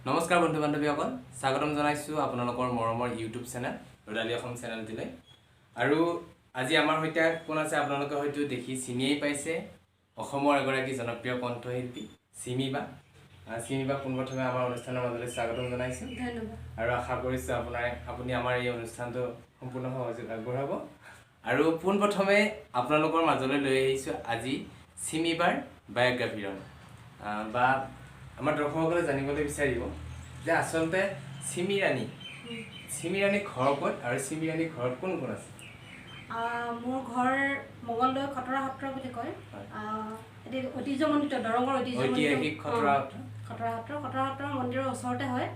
নমস্কাৰ বন্ধু বান্ধৱীসকল স্বাগতম জনাইছো আপোনালোকৰ মৰমৰ ইউটিউব চেনেল ৰদালি অসম চেনেলটিলৈ আৰু আজি আমাৰ সৈতে কোন আছে আপোনালোকে হয়তো দেখি চিনিয়েই পাইছে অসমৰ এগৰাকী জনপ্ৰিয় কণ্ঠশিল্পী চিমিবা পোনপ্ৰথমে আমাৰ অনুষ্ঠানৰ মাজলৈ স্বাগতম জনাইছো ধন্যবাদ আৰু আশা কৰিছো আপুনি আমাৰ এই অনুষ্ঠানটো সম্পূৰ্ণ সহযোগ আগবঢ়াব আৰু পোনপ্ৰথমে আপোনালোকৰ মাজলৈ লৈ আহিছো আজি চিমিবাৰ বায়োগ্ৰাফিৰ বা আমাৰ দৰ্শকসকলে জানিবলৈ বিচাৰিব যে আচলতে চিমিৰাণী ঘৰ ক'ত আৰু চিমিৰাণী ঘৰত কোন কোন আছে মোৰ ঘৰ মঙলদৈ খতৰা সত্ৰ বুলি কয় এটি ঐতিহ্যমণ্ডিত দৰঙৰ ঐতিহাসিক খতৰা সত্ৰৰ মন্দিৰৰ ওচৰতে হয়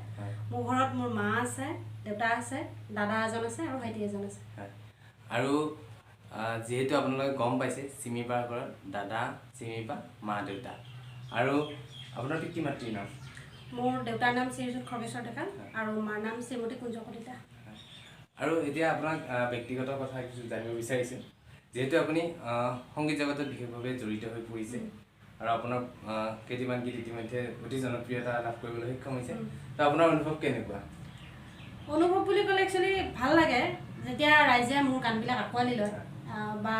মোৰ ঘৰত মোৰ মা আছে দেউতা আছে দাদা এজন আছে আৰু ভাইটি এজন আছে আৰু যিহেতু আপোনালোকে গম পাইছে চিমিবাৰ ঘৰত দাদা চিমিবা মা দেউতা আৰু আপোনাৰ পিতৃ মাতৃৰ নাম মোৰ দেউতাৰ নাম শ্ৰীযুত খগেশ্বৰ ডেকা আৰু মাৰ নাম শ্ৰীমতী কুঞ্জ কলিতা আৰু এতিয়া আপোনাক ব্যক্তিগত কথা কিছু জানিব বিচাৰিছোঁ যিহেতু আপুনি সংগীত জগতত বিশেষভাৱে জড়িত হৈ পৰিছে আৰু আপোনাৰ কেইটামান গীত ইতিমধ্যে অতি জনপ্ৰিয়তা লাভ কৰিবলৈ সক্ষম হৈছে তো আপোনাৰ অনুভৱ কেনেকুৱা অনুভৱ বুলি ক'লে একচুৱেলি ভাল লাগে যেতিয়া ৰাইজে মোৰ গানবিলাক আঁকোৱালি লয় বা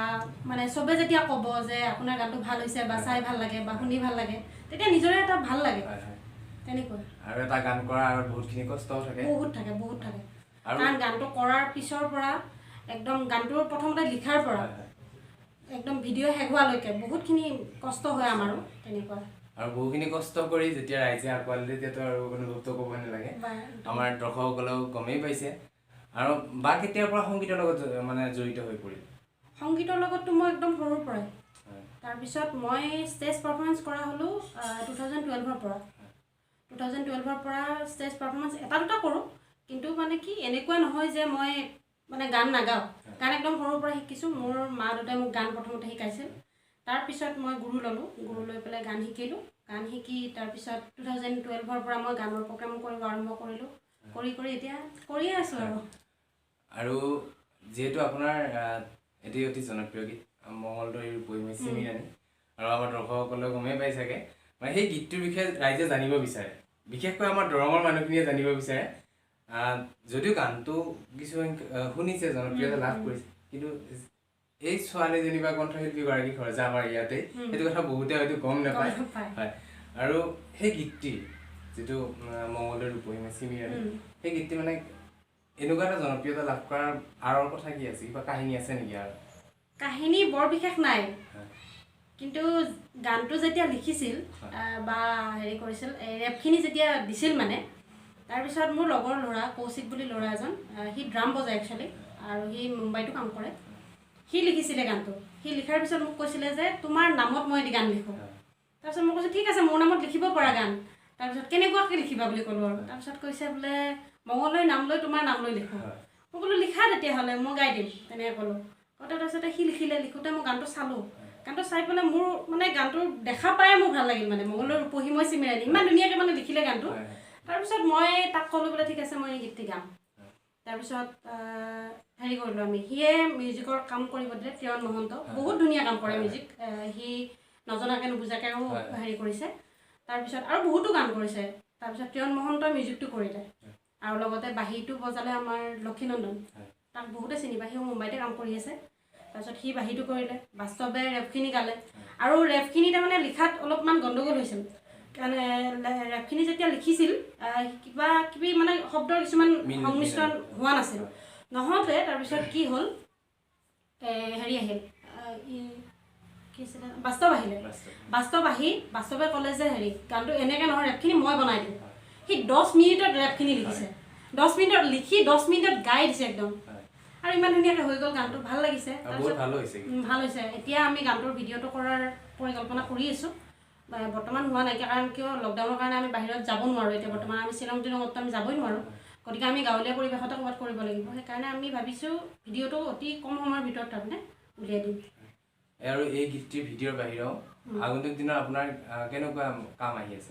মানে চবে যেতিয়া ক'ব যে আপোনাৰ গানটো ভাল হৈছে বা চাই ভাল লাগে বা শুনি ভাল লাগে তেতিয়া নিজৰে এটা ভাল লাগে তেনেকুৱা আৰু এটা গান কৰাৰ আৰু বহুতখিনি কষ্টও থাকে বহুত থাকে কাৰণ গানটো কৰাৰ পিছৰ পৰা একদম গানটোৰ প্ৰথমতে লিখাৰ পৰা একদম ভিডিঅ' শেষ হোৱালৈকে বহুতখিনি কষ্ট হয় আমাৰো তেনেকুৱা আৰু বহুখিনি কষ্ট কৰি যেতিয়া ৰাইজে আঁকোৱালি দিয়ে তেতিয়াতো আৰু অনুভৱটো ক'ব নালাগে আমাৰ দৰ্শকসকলেও গমেই পাইছে আৰু বা কেতিয়াৰ পৰা সংগীতৰ লগত মানে জড়িত হৈ পৰিল সংগীতৰ লগততো মই একদম সৰুৰ পৰাই তাৰপিছত মই ষ্টেজ পাৰফৰ্মেঞ্চ কৰা হ'লোঁ 2012ৰ পৰা ষ্টেজ পাৰফৰ্মেঞ্চ এটা দুটা কৰোঁ কিন্তু মানে কি এনেকুৱা নহয় যে মই মানে গান নাগাওঁ গান একদম সৰুৰ পৰা শিকিছোঁ মোৰ মা দেউতাই মোক গান প্ৰথমতে শিকাইছিল তাৰপিছত মই গুৰু ল'লোঁ গুৰু লৈ পেলাই গান শিকিলোঁ গান শিকি তাৰপিছত 2012ৰ পৰা মই গানৰ প্ৰগ্ৰাম কৰিব আৰম্ভ কৰিলোঁ কৰি এতিয়া কৰিয়ে আছোঁ আৰু যিহেতু আপোনাৰ এটি অতি জনপ্ৰিয় গীত মঙলদৈৰ ৰূপহী চিমিৰাণী আৰু আমাৰ দৰ্শকসকলেও গমেই পাই চাগে মানে সেই গীতটোৰ বিষয়ে ৰাইজে জানিব বিচাৰে বিশেষকৈ আমাৰ দৰঙৰ মানুহখিনিয়ে জানিব বিচাৰে যদিও গানটো কিছুমান শুনিছে জনপ্ৰিয়তা লাভ কৰিছে কিন্তু এই ছোৱালীজনী বা কণ্ঠশিল্পীগৰাকী ঘৰ যে আমাৰ ইয়াতে সেইটো কথা বহুতে হয়তো গম নাপায় হয় আৰু সেই গীতটি যিটো মঙলদৈৰ ৰূপহী চিমিৰাণী সেই গীতটি মানে এনেকুৱা এটা জনপ্ৰিয়তা লাভ কৰাৰ আঁৰৰ কথা কি আছে কিবা কাহিনী আছে নেকি আৰু কাহিনী বৰ বিশেষ নাই কিন্তু গানটো যেতিয়া লিখিছিল বা হেৰি কৰিছিল ৰেপখিনি যেতিয়া দিছিল মানে তাৰপিছত মোৰ লগৰ ল'ৰা কৌশিক বুলি ল'ৰা এজন সি ড্ৰাম বজায় একচুৱেলি আৰু সি মুম্বাইতো কাম কৰে সি লিখিছিলে গানটো সি লিখাৰ পিছত মোক কৈছিলে যে তোমাৰ নামত মই এটি গান লিখোঁ তাৰপিছত মই কৈছোঁ ঠিক আছে মোৰ নামত লিখিব পৰা গান তাৰপিছত কেনেকুৱাকৈ লিখিবা বুলি ক'লোঁ আৰু তাৰপিছত কৈছে বোলে মঙলদৈ নাম লৈ তোমাৰ নাম লৈ লিখোঁ মই ক'লোঁ লিখা তেতিয়াহ'লে মই গাই দিম তেনেকৈ ক'লোঁ তাৰপিছতে সি লিখোঁতে মই গানটো চালোঁ গানটো চাই পেলাই মোৰ মানে গানটো দেখা পায়ে মোৰ ভাল লাগিল মানে মঙলদৈৰ ৰূপহী চিমিৰাণী ইমান ধুনীয়াকৈ মানে লিখিলে গানটো তাৰপিছত মই তাক ক'লোঁ বোলে ঠিক আছে মই এই গীতটি গাম তাৰপিছত হেৰি কৰিলোঁ আমি সিয়ে মিউজিকৰ কাম কৰিব দিলে ত্ৰিয়ন মহন্ত বহুত ধুনীয়া কাম কৰে মিউজিক সি নজনাকৈ নুবুজাকৈও হেৰি কৰিছে তাৰপিছত আৰু বহুতো গান কৰিছে তাৰপিছত ত্ৰিয়ন মহন্তই মিউজিকটো কৰিলে আৰু লগতে বাঁহীটো বজালে আমাৰ লক্ষীনন্দন তাক বহুতে চিনি পায় সিও মুম্বাইতে কাম কৰি আছে তাৰপিছত সি বাঁহীটো কৰিলে বাস্তৱে ৰেপখিনি গালে আৰু ৰেপখিনি তাৰমানে লিখাত অলপমান গণ্ডগোল হৈছিল কাৰণ ৰেপখিনি যেতিয়া লিখিছিল কিবা কিবি মানে শব্দৰ কিছুমান সংমিশ্ৰণ হোৱা নাছিল নহওঁতে তাৰপিছত কি হ'ল হেৰি আহিল কি আছিলে বাস্তৱে ক'লে যে হেৰি গানটো এনেকৈ নহয় ৰেপখিনি মই বনাই দিম সি 10 মিনিটত ৰেপখিনি লিখিছে 10 মিনিটত লিখি 10 মিনিটত গাই দিছে একদম আৰু ইমান ধুনীয়াকৈ হৈ গ'ল গানটো ভাল লাগিছে ভাল হৈছে এতিয়া আমি গানটোৰ ভিডিঅ'টো কৰাৰ পৰিকল্পনা কৰি আছোঁ বৰ্তমান হোৱা নাইকিয়া কাৰণ কিয় লকডাউনৰ কাৰণে আমি বাহিৰত যাব নোৱাৰোঁ এতিয়া বৰ্তমান আমি শ্বিলংতো আমি যাবই নোৱাৰোঁ গতিকে আমি গাঁৱলীয়া পৰিৱেশতে ক'ৰবাত কৰিব লাগিব সেইকাৰণে আমি ভাবিছোঁ ভিডিঅ'টো অতি কম সময়ৰ ভিতৰত তাৰমানে উলিয়াই দিম আৰু এই গীতটিৰ ভিডিঅ'ৰ বাহিৰেও আগন্তুক দিনত আপোনাৰ কেনেকুৱা কাম আহি আছে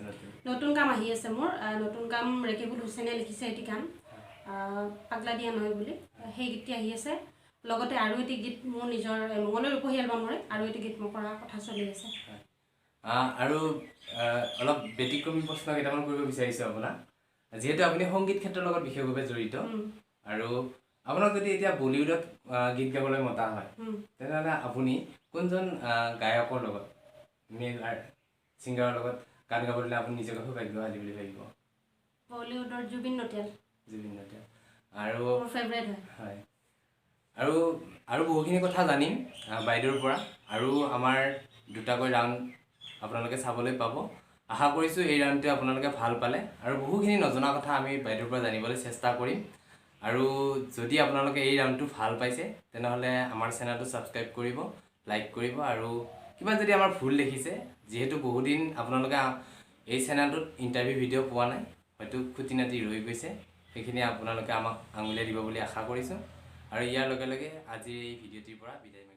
নতুন কাম আহি আছে মোৰ নতুন কাম ৰেকিবুল হুছেইনে লিখিছে এটি গান পাগলা দিয়া নহয় বুলি সেই গীতটি আহি আছে লগতে আৰু এটি গীত মোৰ নিজৰ মঙলদৈৰ ৰূপহী এলবামৰে আৰু এটি গীত মোৰ কৰাৰ কথা চলি আছে আৰু অলপ ব্যতিক্ৰমী প্ৰশ্ন কেইটামান কৰিব বিচাৰিছোঁ আপোনাক যিহেতু আপুনি সংগীত ক্ষেত্ৰৰ লগত বিশেষভাৱে জড়িত আৰু আপোনাক যদি এতিয়া বলিউডত গীত গাবলৈ মতা হয় তেনেহ'লে আপুনি কোনজন গায়কৰ লগত মেল ছিংগাৰৰ লগত গান গাবলৈ আপুনি নিজকে সৌভাগ্যশালী বুলি ভাবিব? বলিউডৰ জুবিন নটিয়াল। জুবিন নটিয়াল আৰু মোৰ ফেভৰেট হয়। আৰু বহুখিনি কথা জানিম বাইদেউৰ পৰা আৰু আমাৰ দুটাকৈ ৰাউণ্ড আপোনালোকে চাবলৈ পাব। আশা কৰিছোঁ এই ৰাউণ্ডটোৱে আপোনালোকে ভাল পালে আৰু বহুখিনি নজনা কথা আমি বাইদেউৰ পৰা জানিবলৈ চেষ্টা কৰিম। আৰু যদি আপোনালোকে এই ৰাউণ্ডটো ভাল পাইছে তেনেহ'লে আমাৰ চেনেলটো ছাবস্ক্ৰাইব কৰিব, লাইক কৰিব আৰু কিবা যদি আমাৰ ভুল দেখিছে, যিহেতু বহুদিন আপোনালোকে এই চেনেলটোত ইণ্টাৰভিউ ভিডিঅ' পোৱা নাই, হয়তো খুটি নাটি ৰৈ গৈছে, সেইখিনি আপোনালোকে আমাক আঙুলিয়াই দিব বুলি আশা কৰিছোঁ। আৰু ইয়াৰ লগে লগে আজিৰ এই ভিডিঅ'টিৰ পৰা বিদায় মাৰিছোঁ।